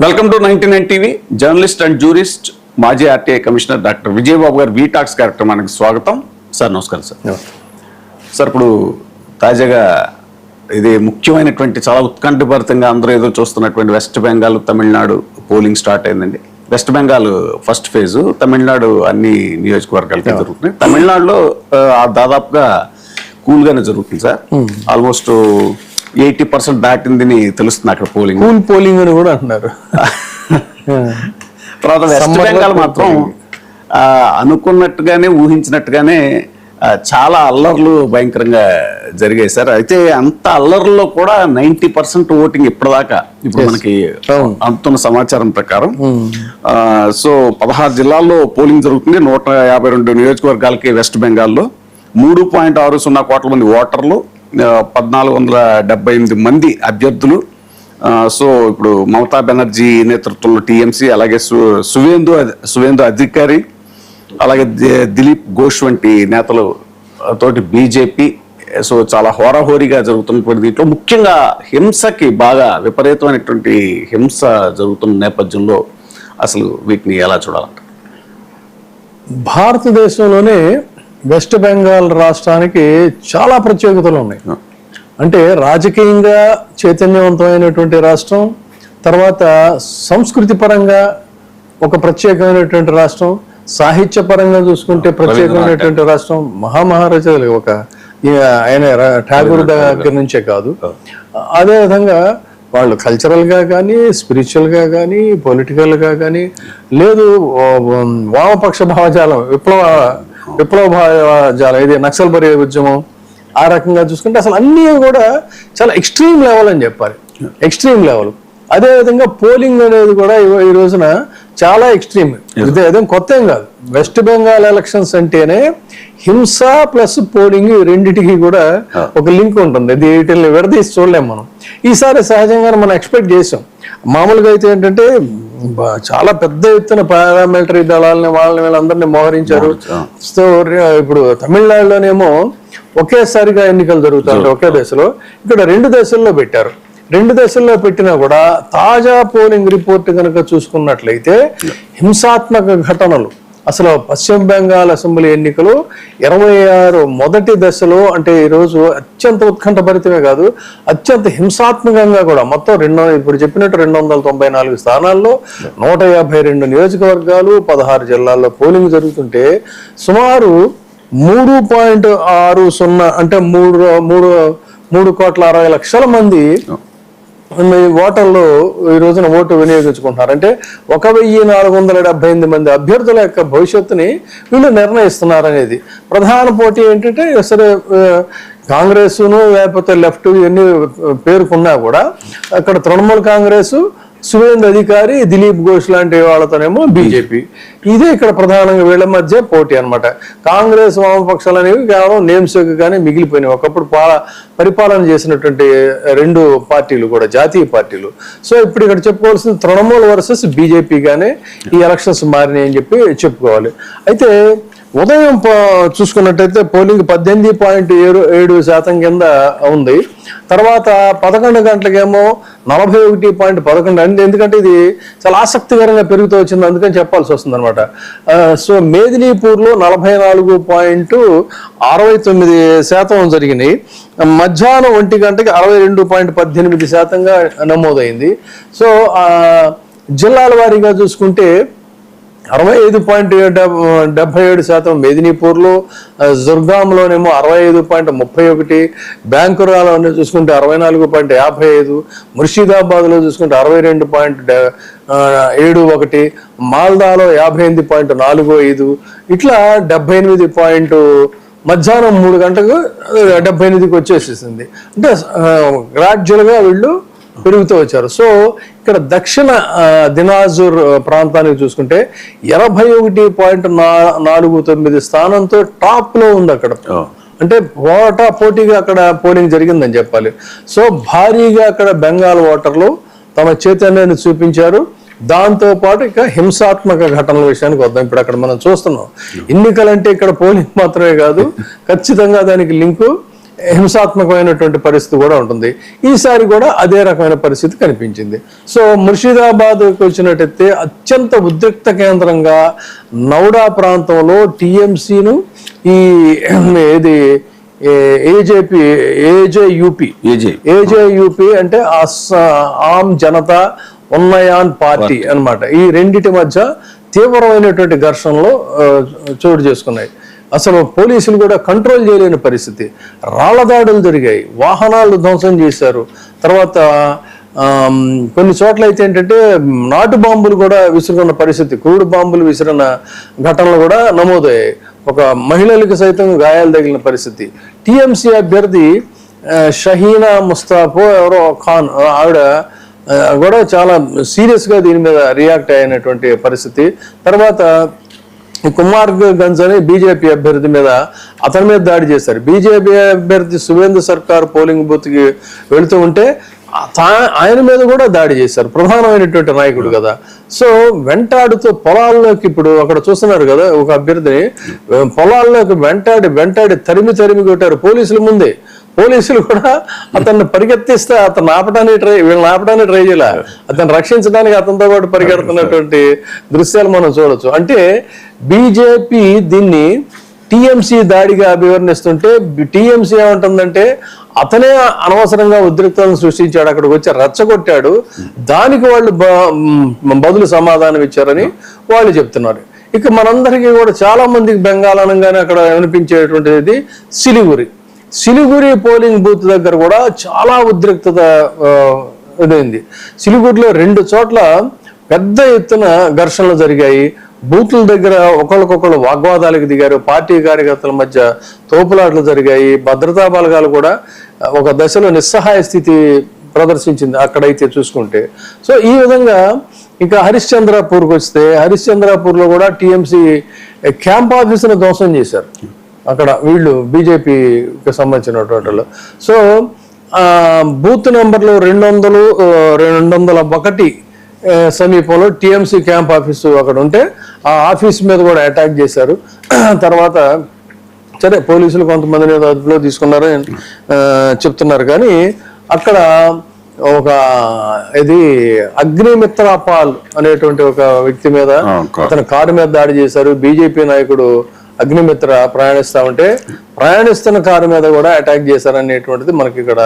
Welcome to 99 TV. Journalist and jurist మాజీ RTI commissioner doctor Vijaya Babu గారు వీటాక్స్ కార్యక్రమానికి స్వాగతం. సార్ నమస్కారం సార్. సార్ ఇప్పుడు తాజాగా ఇది ముఖ్యమైనటువంటి చాలా ఉత్కంఠభరితంగా అందరూ ఏదో చూస్తున్నటువంటి west Bengal Tamil Nadu polling start అయిందండి. West Bengal first phase, Tamil Nadu అన్ని నియోజకవర్గాలకి జరుగుతున్నాయి. తమిళనాడులో దాదాపుగా కూల్గానే జరుగుతుంది సార్. ఆల్మోస్ట్ 80% దాటిందని తెలుస్తుంది అక్కడ పోలింగ్. కూల్ పోలింగ్ అని కూడా అంటున్నారు. తర్వాత వెస్ట్ బెంగాల్ మాత్రం అనుకున్నట్టుగానే ఊహించినట్టుగానే చాలా అల్లర్లు భయంకరంగా జరిగాయి సార్. అయితే అంత అల్లర్లో కూడా 90% ఓటింగ్ ఇప్పటిదాకా ఇప్పుడు మనకి అందుతున్న సమాచారం ప్రకారం. సో 16 జిల్లాల్లో పోలింగ్ జరుగుతుంది. 152 నియోజకవర్గాలకి వెస్ట్ బెంగాల్లో 3.60 కోట్ల మంది ఓటర్లు, 1478 మంది అభ్యర్థులు. సో ఇప్పుడు మమతా బెనర్జీ నేతృత్వంలో టీఎంసీ, అలాగే సువేందు అధికారి, అలాగే దిలీప్ ఘోష్ వంటి నేతలు తోటి బీజేపీ. సో చాలా హోరాహోరీగా జరుగుతున్నటువంటి దీంట్లో ముఖ్యంగా హింసకి బాగా విపరీతమైనటువంటి హింస జరుగుతున్న నేపథ్యంలో అసలు వీటిని ఎలా చూడాలంట? భారతదేశంలోనే వెస్ట్ బెంగాల్ రాష్ట్రానికి చాలా ప్రత్యేకతలు ఉన్నాయి. అంటే రాజకీయంగా చైతన్యవంతమైనటువంటి రాష్ట్రం, తర్వాత సంస్కృతి పరంగా ఒక ప్రత్యేకమైనటువంటి రాష్ట్రం, సాహిత్య పరంగా చూసుకుంటే ప్రత్యేకమైనటువంటి రాష్ట్రం. మహారచనలు ఒక ఆయన ఠాగూర్ దగ్గర నుంచే కాదు, అదేవిధంగా వాళ్ళు కల్చరల్గా కానీ, స్పిరిచువల్గా కానీ, పొలిటికల్గా కానీ, లేదు వామపక్ష భావజాలం, విప్లవ భావజాలం, ఇది నక్సల్ బరి ఉద్యమం, ఆ రకంగా చూసుకుంటే అసలు అన్నీ కూడా చాలా ఎక్స్ట్రీమ్ లెవెల్ అని చెప్పాలి. Extreme level. అదేవిధంగా పోలింగ్ అనేది కూడా ఈ రోజున చాలా ఎక్స్ట్రీమ్. అదేం కొత్త ఏం కాదు. వెస్ట్ బెంగాల్ ఎలక్షన్స్ అంటేనే హింస ప్లస్ పోలింగ్ రెండింటికి కూడా ఒక లింక్ ఉంటుంది. అది వీటిని విడదీసి చూడలేము మనం. ఈసారి సహజంగానే మనం ఎక్స్పెక్ట్ చేసాం. మామూలుగా అయితే ఏంటంటే చాలా పెద్ద ఎత్తున పారామిలిటరీ దళాలని వీళ్ళందరినీ మోహరించారు. సో ఇప్పుడు తమిళనాడులోనేమో ఒకేసారిగా ఎన్నికలు జరుగుతాయి ఒకే దశలో. ఇక్కడ 2 దశల్లో పెట్టారు. 2 దశల్లో పెట్టినా కూడా తాజా పోలింగ్ రిపోర్ట్ కనుక చూసుకున్నట్లయితే హింసాత్మక ఘటనలు అసలు పశ్చిమ బెంగాల్ అసెంబ్లీ ఎన్నికలు 26 మొదటి దశలో, అంటే ఈరోజు అత్యంత ఉత్కంఠభరితమే కాదు, అత్యంత హింసాత్మకంగా కూడా మొత్తం ఇప్పుడు చెప్పినట్టు 294 స్థానాల్లో 152 నియోజకవర్గాలు 16 జిల్లాల్లో పోలింగ్ జరుగుతుంటే సుమారు 3.60 అంటే 3,60,00,000 మంది ఓటర్లు ఈ రోజున ఓటు వినియోగించుకుంటున్నారు. అంటే 1,478 మంది అభ్యర్థుల యొక్క భవిష్యత్తుని వీళ్ళు నిర్ణయిస్తున్నారు అనేది. ప్రధాన పోటీ ఏంటంటే సరే కాంగ్రెస్ను లేకపోతే లెఫ్ట్ ఇవన్నీ పేరుకున్నా కూడా అక్కడ తృణమూల్ కాంగ్రెస్, సువేందు అధికారి, దిలీప్ ఘోష్ లాంటి వాళ్ళతోనేమో బీజేపీ. ఇదే ఇక్కడ ప్రధానంగా వీళ్ళ మధ్య పోటీ అనమాట. కాంగ్రెస్ వామపక్షాలు అనేవి కేవలం నేమ్సేక్ గానే మిగిలిపోయినాయి. ఒకప్పుడు పరిపాలన చేసినటువంటి 2 పార్టీలు కూడా జాతీయ పార్టీలు. సో ఇప్పుడు ఇక్కడ చెప్పుకోవాల్సింది తృణమూల్ వర్సెస్ బీజేపీ గానే ఈ ఎలక్షన్స్ మారినాయి అని చెప్పి చెప్పుకోవాలి. అయితే ఉదయం చూసుకున్నట్టయితే పోలింగ్ 18.7% కింద ఉంది. తర్వాత 11 గంటలకేమో 41.11. ఎందుకంటే ఇది చాలా ఆసక్తికరంగా పెరుగుతూ వచ్చింది, అందుకని చెప్పాల్సి వస్తుంది అనమాట. సో మేదినీపూర్లో 44.69% జరిగినాయి. మధ్యాహ్నం 1 గంటకి 62.18%గా నమోదైంది. సో జిల్లాల వారీగా చూసుకుంటే 65.77% మేదినీపూర్లో, జుర్గాంలోనేమో 65.31, బ్యాంకురాలోనే చూసుకుంటే 64.55, ముర్షిదాబాద్లో చూసుకుంటే 62.71, మాల్దాలో 58.45, ఇట్లా 78 మధ్యాహ్నం 3 గంటలకు 78కి వచ్చేసేసింది. అంటే గ్రాడ్యువల్గా వీళ్ళు పెరుగుతూ వచ్చారు. సో ఇక్కడ దక్షిణ దినాజూర్ ప్రాంతానికి చూసుకుంటే 81.49 స్థానంతో టాప్ లో ఉంది అక్కడ. అంటే పోటీగా అక్కడ పోలింగ్ జరిగిందని చెప్పాలి. సో భారీగా అక్కడ బెంగాల్ ఓటర్లు తమ చైతన్యాన్ని చూపించారు. దాంతో పాటు ఇక హింసాత్మక ఘటనల విషయానికి వద్దాం. ఇప్పుడు అక్కడ మనం చూస్తున్నాం ఎన్నికలంటే ఇక్కడ పోలింగ్ మాత్రమే కాదు, ఖచ్చితంగా దానికి లింకు హింసాత్మకమైనటువంటి పరిస్థితి కూడా ఉంటుంది. ఈసారి కూడా అదే రకమైన పరిస్థితి కనిపించింది. సో ముర్షిదాబాద్కి వచ్చినట్టయితే అత్యంత ఉద్రిక్త కేంద్రంగా నౌడా ప్రాంతంలో టీఎంసీను ఈ ఏది ఏజేయూపీ అంటే ఆమ్ జనతా ఉన్నయాన్ పార్టీ అన్నమాట. ఈ రెండిటి మధ్య తీవ్రమైనటువంటి ఘర్షణలు చోటు చేసుకున్నాయి. అసలు పోలీసులు కూడా కంట్రోల్ చేయలేని పరిస్థితి, రాళ్ల దాడులు జరిగాయి, వాహనాలు ధ్వంసం చేశారు. తర్వాత కొన్ని చోట్ల అయితే ఏంటంటే నాటు బాంబులు కూడా విసురుకున్న పరిస్థితి, క్రూడ్ బాంబులు విసిరిన ఘటనలు కూడా నమోదయ్యాయి. ఒక మహిళలకు సైతం గాయాలు తగిలిన పరిస్థితి. టిఎంసీ అభ్యర్థి షహీనా ముస్తాఫో ఎవరో ఖాన్ ఆవిడ కూడా చాలా సీరియస్గా దీని మీద రియాక్ట్ అయినటువంటి పరిస్థితి. తర్వాత కుమార్ గంజ్ అని బీజేపీ అభ్యర్థి మీద అతని మీద దాడి చేశారు. బీజేపీ అభ్యర్థి సువేందు సర్కార్ పోలింగ్ బూత్కి వెళుతూ ఉంటే ఆయన మీద కూడా దాడి చేశారు. ప్రధానమైనటువంటి నాయకుడు కదా. సో వెంటాడుతూ పొలాల్లోకి, ఇప్పుడు అక్కడ చూస్తున్నారు కదా ఒక అభ్యర్థిని పొలాల్లోకి వెంటాడి తరిమి కొట్టారు పోలీసుల ముందే. పోలీసులు కూడా అతన్ని పరిగెత్తిస్తే అతను వీళ్ళని ఆపడానికి ట్రై చేయాల, అతను రక్షించడానికి అతనితో పాటు పరిగెడుతున్నటువంటి దృశ్యాలు మనం చూడొచ్చు. అంటే బీజేపీ దీన్ని టీఎంసీ దాడిగా అభివర్ణిస్తుంటే టీఎంసీ ఏమంటుందంటే అతనే అనవసరంగా ఉద్రిక్తతను సృష్టించాడు, అక్కడికి వచ్చి రెచ్చగొట్టాడు, దానికి వాళ్ళు బదులు సమాధానం ఇచ్చారని వాళ్ళు చెప్తున్నారు. ఇక మనందరికీ కూడా చాలా మందికి బెంగాల్ అనగానే అక్కడ అనిపించేటువంటిది సిలిగురి పోలింగ్ బూత్ దగ్గర కూడా చాలా ఉద్రిక్తత ఇదైంది. సిలిగురిలో 2 చోట్ల పెద్ద ఎత్తున ఘర్షణలు జరిగాయి. బూత్ల దగ్గర ఒకళ్ళకొకళ్ళు వాగ్వాదాలకు దిగారు. పార్టీ కార్యకర్తల మధ్య తోపులాట్లు జరిగాయి. భద్రతా బలగాలు కూడా ఒక దశలో నిస్సహాయ స్థితి ప్రదర్శించింది అక్కడైతే చూసుకుంటే. సో ఈ విధంగా ఇంకా హరిశ్చంద్రపూర్కి వస్తే, హరిశ్చంద్రపూర్లో కూడా టీఎంసీ క్యాంప్ ఆఫీసును ధ్వంసం చేశారు అక్కడ వీళ్ళు బీజేపీకి సంబంధించినటువంటి. సో బూత్ నెంబర్లు 201 సమీపంలో టీఎంసీ క్యాంప్ ఆఫీసు అక్కడ ఉంటే ఆ ఆఫీస్ మీద కూడా అటాక్ చేశారు. తర్వాత సరే పోలీసులు కొంతమందిని అదుపులో తీసుకున్నారని చెప్తున్నారు. కానీ అక్కడ ఒక అగ్నిమిత్ర పాల్ అనేటువంటి ఒక వ్యక్తి మీద అతని కారు మీద దాడి చేశారు. బీజేపీ నాయకుడు అగ్నిమిత్ర ప్రయాణిస్తున్న కారు మీద కూడా అటాక్ చేశారనేటువంటిది మనకి ఇక్కడ